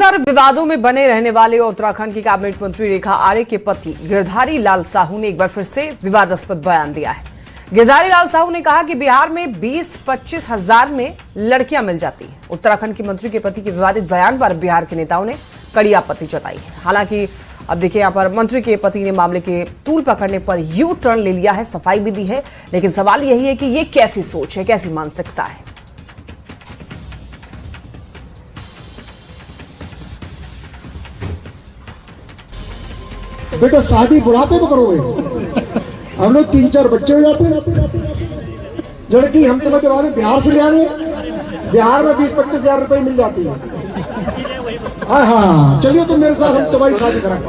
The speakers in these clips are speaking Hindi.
अक्सर विवादों में बने रहने वाले उत्तराखंड की कैबिनेट मंत्री रेखा आर्य के पति गिरधारी लाल साहू ने एक बार फिर से विवादास्पद बयान दिया है। गिरधारी लाल साहू ने कहा कि बिहार में 20-25 हजार में लड़कियां मिल जाती हैं। उत्तराखंड के मंत्री के पति के विवादित बयान पर बिहार के नेताओं ने कड़ी आपत्ति जताई है। हालांकि अब देखिए, यहाँ पर मंत्री के पति ने मामले के तूल पकड़ने पर यू टर्न ले लिया है, सफाई भी दी है, लेकिन सवाल यही है कि ये कैसी सोच है, कैसी मानसिकता है। बेटा शादी बुढ़ापे में करोगे? हम लोग 3-4 बच्चे हो जाते हैं। लड़की हम तुम्हें के बाद बिहार से ले आए, बिहार में 20-25 हजार रुपए मिल जाती है। हाँ, चलिए तुम मेरे साथ, हम तुम्हारी शादी कराएंगे।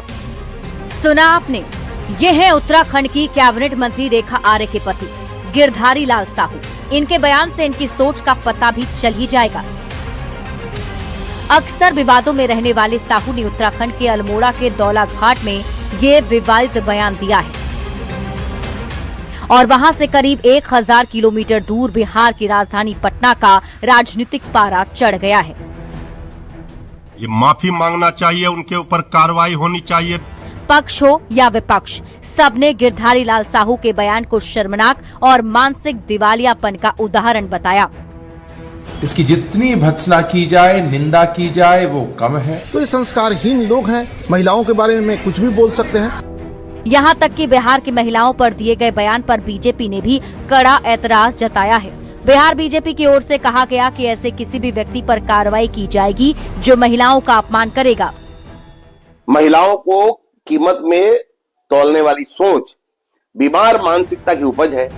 सुना आपने, ये है उत्तराखंड की कैबिनेट मंत्री रेखा आर्य के पति गिरधारी लाल साहू। इनके बयान से इनकी सोच का पता भी चल ही जाएगा। अक्सर विवादों में रहने वाले साहू ने उत्तराखंड के अल्मोड़ा के दौला घाट में ये विवादित बयान दिया है और वहां से करीब 1000 किलोमीटर दूर बिहार की राजधानी पटना का राजनीतिक पारा चढ़ गया है। ये माफी मांगना चाहिए, उनके ऊपर कार्रवाई होनी चाहिए। पक्ष हो या विपक्ष, सबने गिरधारी लाल साहू के बयान को शर्मनाक और मानसिक दिवालियापन का उदाहरण बताया। इसकी जितनी भत्सना की जाए, निंदा की जाए, वो कम है। तो ये संस्कारहीन लोग हैं, महिलाओं के बारे में कुछ भी बोल सकते हैं। यहाँ तक कि बिहार की महिलाओं पर दिए गए बयान पर बीजेपी ने भी कड़ा ऐतराज जताया है। बिहार बीजेपी की ओर से कहा गया कि ऐसे किसी भी व्यक्ति पर कार्रवाई की जाएगी जो महिलाओं का अपमान करेगा। महिलाओं को कीमत में तौलने वाली सोच बीमार मानसिकता की उपज है।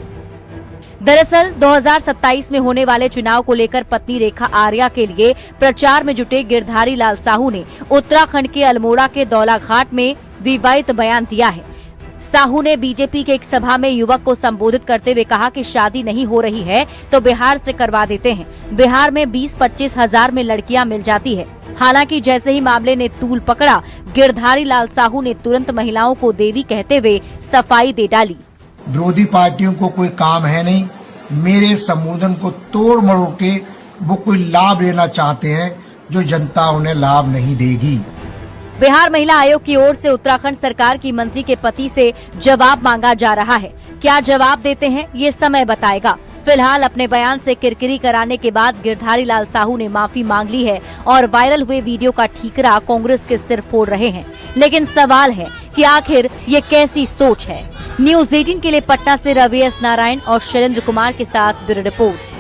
दरअसल 2027 में होने वाले चुनाव को लेकर पत्नी रेखा आर्या के लिए प्रचार में जुटे गिरधारी लाल साहू ने उत्तराखंड के अल्मोड़ा के दौला घाट में विवादित बयान दिया है। साहू ने बीजेपी के एक सभा में युवक को संबोधित करते हुए कहा कि शादी नहीं हो रही है तो बिहार से करवा देते हैं। बिहार में 20-25 हजार में लड़कियां मिल जाती है। हालांकि जैसे ही मामले ने तूल पकड़ा, गिरधारी लाल साहू ने तुरंत महिलाओं को देवी कहते हुए सफाई दे डाली। विरोधी पार्टियों को कोई काम है नहीं, मेरे संबोधन को तोड़ मरोड़ के वो कोई लाभ लेना चाहते हैं जो जनता उन्हें लाभ नहीं देगी। बिहार महिला आयोग की ओर से उत्तराखंड सरकार की मंत्री के पति से जवाब मांगा जा रहा है। क्या जवाब देते हैं ये समय बताएगा। फिलहाल अपने बयान से किरकिरी कराने के बाद गिरधारी लाल साहू ने माफी मांग ली है और वायरल हुए वीडियो का ठीकरा कांग्रेस के सिर फोड़ रहे हैं। लेकिन सवाल है कि आखिर ये कैसी सोच है। न्यूज़ 18 के लिए पटना से रवि एस नारायण और शैलेंद्र कुमार के साथ ब्यूरो रिपोर्ट।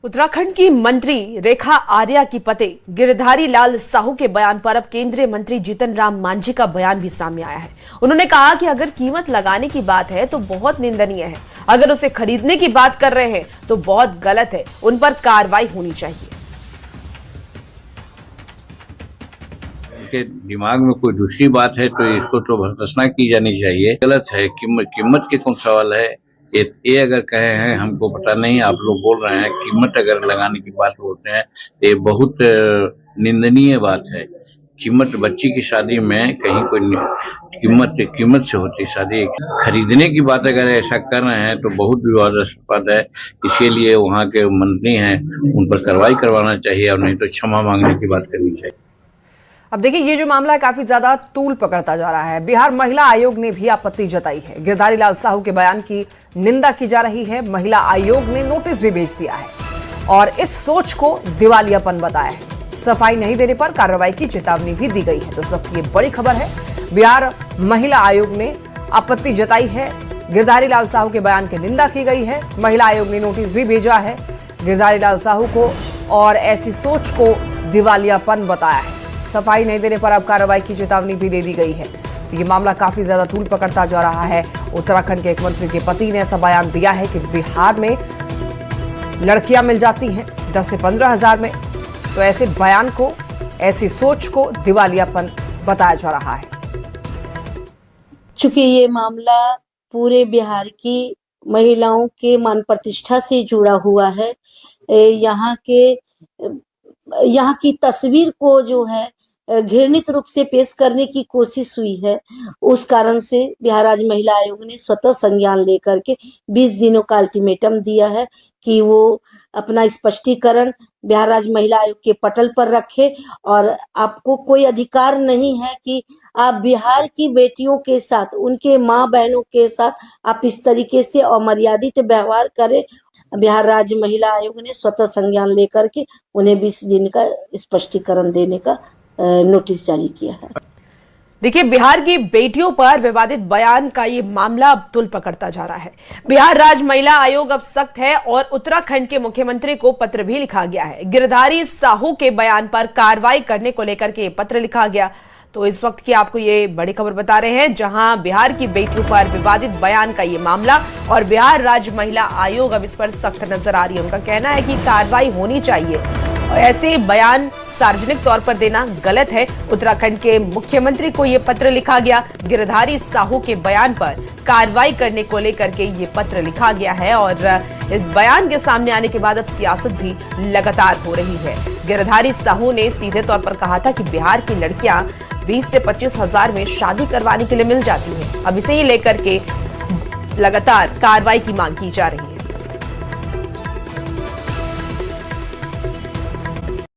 उत्तराखंड की मंत्री रेखा आर्या की पति गिरधारी लाल साहू के बयान पर अब केंद्रीय मंत्री जीतन राम मांझी का बयान भी सामने आया है। उन्होंने कहा कि अगर कीमत लगाने की बात है तो बहुत निंदनीय है, अगर उसे खरीदने की बात कर रहे हैं तो बहुत गलत है, उन पर कार्रवाई होनी चाहिए। के दिमाग में कोई दूसरी बात है तो इसको तो भर्त्सना की जानी चाहिए। गलत है, कीमत के कौन सवाल है। ये अगर कहे हैं हमको पता नहीं, आप लोग बोल रहे हैं कीमत अगर लगाने की बात बोलते हैं, ये बहुत निंदनीय बात है। कीमत, बच्ची की शादी में कहीं कोई कीमत से होती शादी। खरीदने की बात अगर ऐसा कर रहे हैं तो बहुत विवादास्पद है। इसके लिए वहाँ के मंत्री हैं, उन पर कार्रवाई करवाना चाहिए और नहीं तो क्षमा मांगने की बात करनी चाहिए। अब देखिए, ये जो मामला है काफी ज्यादा तूल पकड़ता जा रहा है। बिहार महिला आयोग ने भी आपत्ति जताई है। गिरधारी लाल साहू के बयान की निंदा की जा रही है। महिला आयोग ने नोटिस भी भेज दिया है और इस सोच को दिवालियापन बताया है। सफाई नहीं देने पर कार्रवाई की चेतावनी भी दी गई है। तो इस वक्त ये बड़ी खबर है। बिहार महिला आयोग ने आपत्ति जताई है। गिरधारी लाल साहू के बयान की निंदा की गई है। महिला आयोग ने नोटिस भी भेजा है गिरधारी लाल साहू को और ऐसी सोच को दिवालियापन बताया है। सफाई नहीं देने पर अब कार्रवाई की चेतावनी भी दे दी गई है। तो ये मामला काफी ज्यादा तूल पकड़ता जा रहा है। उत्तराखंड के एक मंत्री के पति ने ऐसा बयान दिया है कि बिहार में लड़कियां मिल जाती हैं 10 से 15 हजार में। तो ऐसे बयान को, ऐसी सोच को दिवालियापन बताया जा रहा है। चूंकि ये मामला पूरे बिहार की महिलाओं के मान प्रतिष्ठा से जुड़ा हुआ है, यहाँ की तस्वीर को जो है घृणित रूप से पेश करने की कोशिश हुई है। उस कारण से बिहार राज्य महिला आयोग ने स्वतः संज्ञान लेकर के 20 दिनों का अल्टीमेटम दिया है कि वो अपना स्पष्टीकरण बिहार राज्य महिला आयोग के पटल पर रखे और आपको कोई अधिकार नहीं है कि आप बिहार की बेटियों के साथ, उनके माँ बहनों के साथ आप इस तरीके से अमर्यादित व्यवहार करें। बिहार राज्य महिला आयोग ने स्वतः संज्ञान लेकर के उन्हें 20 दिन का स्पष्टीकरण देने का नोटिस जारी किया है। देखिए, बिहार की बेटियों पर विवादित बयान का ये मामला अब तूल पकड़ता जा रहा है। बिहार राज्य महिला आयोग अब सख्त है और उत्तराखंड के मुख्यमंत्री को पत्र भी लिखा गया है। गिरधारी साहू के बयान पर कार्रवाई करने को लेकर के पत्र लिखा गया। तो इस वक्त की आपको ये बड़ी खबर बता रहे हैं, जहां बिहार की बेटियों पर विवादित बयान का ये मामला और बिहार राज्य महिला आयोग अब इस पर सख्त नजर आ रही है। उनका कहना है कि कार्रवाई होनी चाहिए, ऐसे बयान सार्वजनिक तौर पर देना गलत है। उत्तराखंड के मुख्यमंत्री को यह पत्र लिखा गया। गिरधारी साहू के बयान पर कार्रवाई करने को लेकर के ये पत्र लिखा गया है और इस बयान के सामने आने के बाद अब सियासत भी लगातार हो रही है। गिरधारी साहू ने सीधे तौर पर कहा था कि बिहार की लड़कियां 20 से 25 हजार में शादी करवाने के लिए मिल जाती हैं। अब इसे ही लेकर के लगातार कार्रवाई की मांग की जा रही है।